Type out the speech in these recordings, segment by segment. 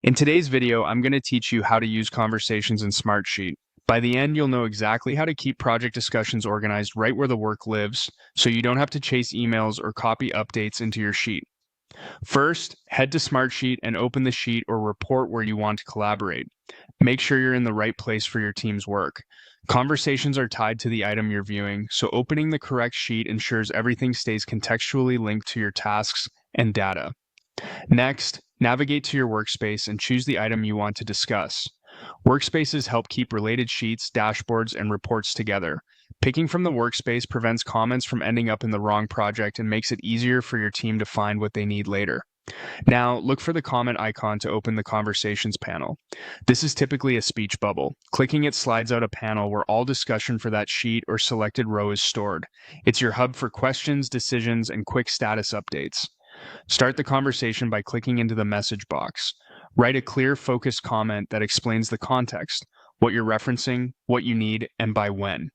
In today's video, I'm going to teach you how to use conversations in Smartsheet. By the end, you'll know exactly how to keep project discussions organized right where the work lives, so you don't have to chase emails or copy updates into your sheet. First, head to Smartsheet and open the sheet or report where you want to collaborate. Make sure you're in the right place for your team's work. Conversations are tied to the item you're viewing, so opening the correct sheet ensures everything stays contextually linked to your tasks and data. Next, navigate to your workspace and choose the item you want to discuss. Workspaces help keep related sheets, dashboards, and reports together. Picking from the workspace prevents comments from ending up in the wrong project and makes it easier for your team to find what they need later. Now, look for the comment icon to open the Conversations panel. This is typically a speech bubble. Clicking it slides out a panel where all discussion for that sheet or selected row is stored. It's your hub for questions, decisions, and quick status updates. Start the conversation by clicking into the message box. Write a clear, focused comment that explains the context, what you're referencing, what you need, and by when.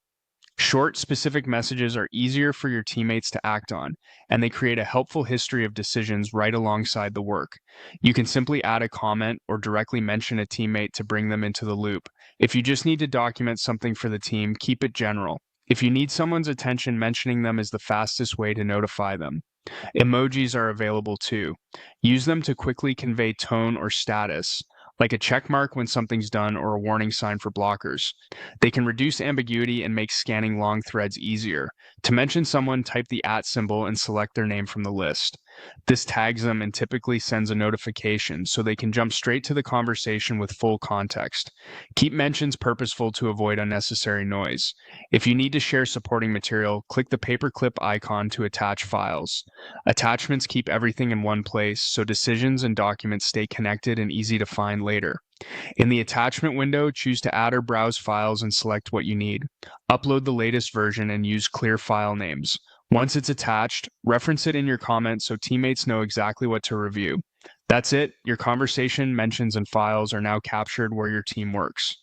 Short, specific messages are easier for your teammates to act on, and they create a helpful history of decisions right alongside the work. You can simply add a comment or directly mention a teammate to bring them into the loop. If you just need to document something for the team, keep it general. If you need someone's attention, mentioning them is the fastest way to notify them. Emojis are available too. Use them to quickly convey tone or status, like a check mark when something's done or a warning sign for blockers. They can reduce ambiguity and make scanning long threads easier. To mention someone, type the @ symbol and select their name from the list. This tags them and typically sends a notification so they can jump straight to the conversation with full context. Keep mentions purposeful to avoid unnecessary noise. If you need to share supporting material, click the paperclip icon to attach files. Attachments keep everything in one place so decisions and documents stay connected and easy to find later. In the attachment window, choose to add or browse files and select what you need. Upload the latest version and use clear file names. Once it's attached, reference it in your comments so teammates know exactly what to review. That's it. Your conversation, mentions, and files are now captured where your team works.